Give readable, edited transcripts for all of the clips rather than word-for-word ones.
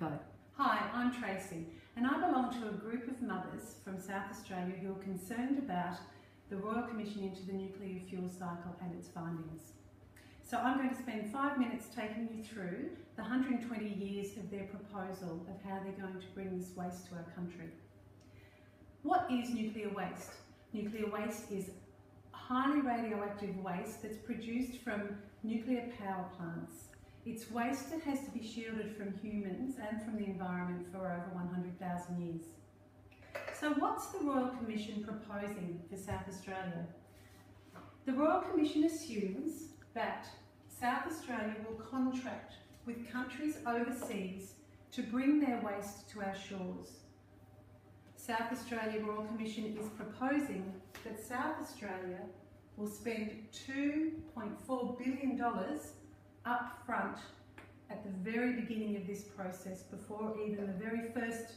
Go. Hi, I'm Tracey and I belong to a group of mothers from South Australia who are concerned about the Royal Commission into the nuclear fuel cycle and its findings. So I'm going to spend 5 minutes taking you through the 120 years of their proposal of how they're going to bring this waste to our country. What is nuclear waste? Nuclear waste is highly radioactive waste that's produced from nuclear power plants. It's waste that has to be shielded from humans and from the environment for over 100,000 years. So what's the Royal Commission proposing for South Australia? The Royal Commission assumes that South Australia will contract with countries overseas to bring their waste to our shores. South Australia Royal Commission is proposing that South Australia will spend $2.4 billion up front at the very beginning of this process, before even the very first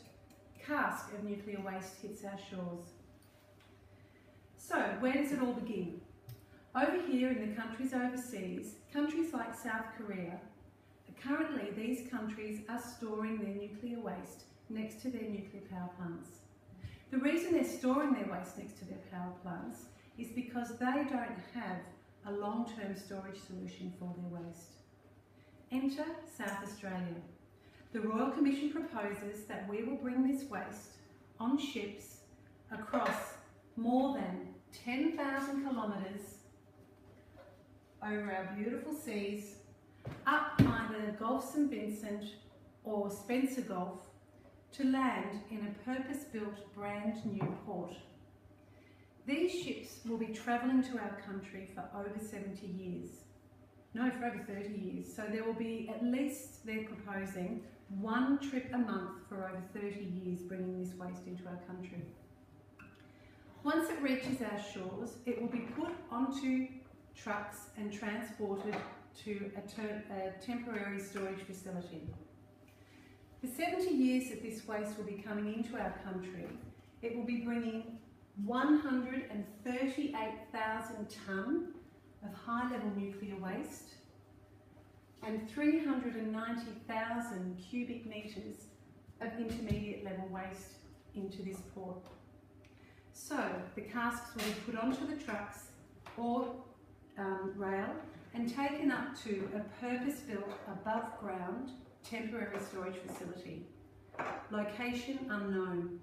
cask of nuclear waste hits our shores. So where does it all begin? Over here in the countries overseas, countries like South Korea, currently these countries are storing their nuclear waste next to their nuclear power plants. The reason they're storing their waste next to their power plants is because they don't have a long-term storage solution for their waste. Enter South Australia. The Royal Commission proposes that we will bring this waste on ships across more than 10,000 kilometres over our beautiful seas, up either Gulf St Vincent or Spencer Gulf, to land in a purpose-built brand new port. These ships will be travelling to our country for over 70 years. No, for over 30 years. So there will be at least, they're proposing, one trip a month for over 30 years bringing this waste into our country. Once it reaches our shores, it will be put onto trucks and transported to a temporary storage facility. For 70 years that this waste will be coming into our country, it will be bringing 138,000 tonne of high-level nuclear waste and 390,000 cubic metres of intermediate level waste into this port. So the casks will be put onto the trucks or rail and taken up to a purpose-built above-ground temporary storage facility. Location unknown.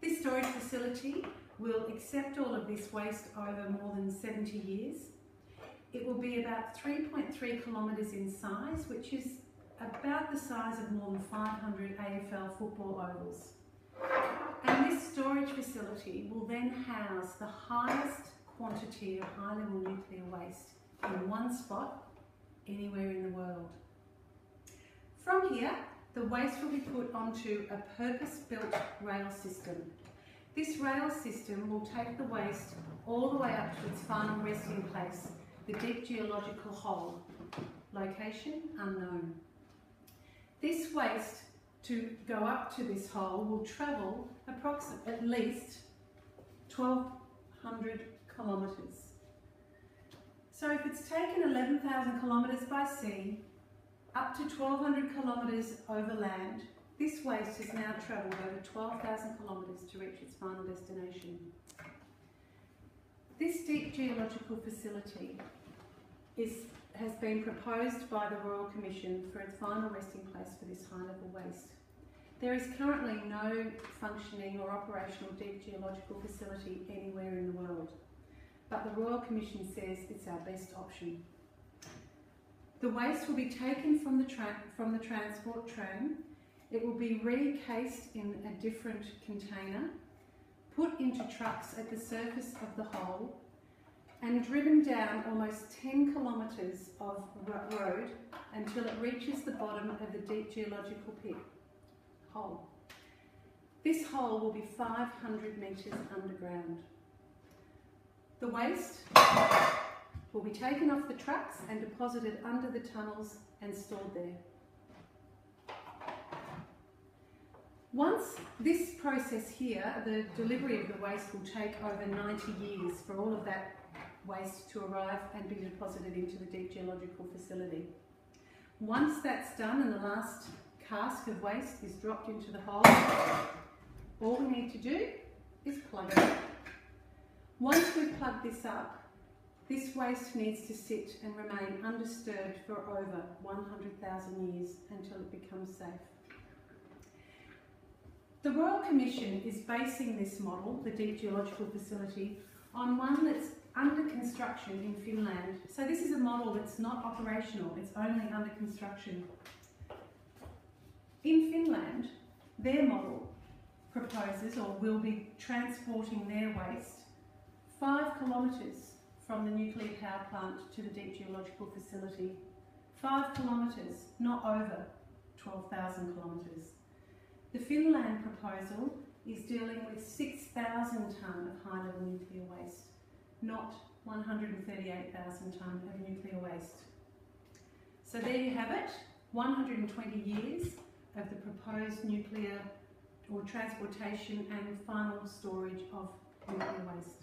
This storage facility will accept all of this waste over more than 70 years. It will be about 3.3 kilometres in size, which is about the size of more than 500 AFL football ovals. And this storage facility will then house the highest quantity of high-level nuclear waste in one spot, anywhere in the world. From here, the waste will be put onto a purpose-built rail system. This rail system will take the waste all the way up to its final resting place, the deep geological hole. Location unknown. This waste to go up to this hole will travel approximately at least 1,200 kilometres. So if it's taken 11,000 kilometres by sea, up to 1,200 kilometres over land, this waste has now travelled over 12,000 kilometres to reach its final destination. This deep geological facility has been proposed by the Royal Commission for its final resting place for this high-level waste. There is currently no functioning or operational deep geological facility anywhere in the world, but the Royal Commission says it's our best option. The waste will be taken from the transport train. It will be recased in a different container, put into trucks at the surface of the hole, and driven down almost 10 kilometres of road until it reaches the bottom of the deep geological pit hole. This hole will be 500 metres underground. The waste will be taken off the trucks and deposited under the tunnels and stored there. Once this process here, the delivery of the waste will take over 90 years for all of that waste to arrive and be deposited into the deep geological facility. Once that's done and the last cask of waste is dropped into the hole. All we need to do is plug it up. Once we've plugged this up, this waste needs to sit and remain undisturbed for over 100,000 years until it becomes safe. The Royal Commission is basing this model, the Deep Geological Facility, on one that's under construction in Finland. So this is a model that's not operational, it's only under construction. In Finland, their model proposes or will be transporting their waste 5 kilometres from the nuclear power plant to the Deep Geological Facility. 5 kilometres, not over 12,000 kilometres. The Finland proposal is dealing with 6,000 tonne of high-level nuclear waste, not 138,000 tonne of nuclear waste. So there you have it, 120 years of the proposed nuclear or transportation and final storage of nuclear waste.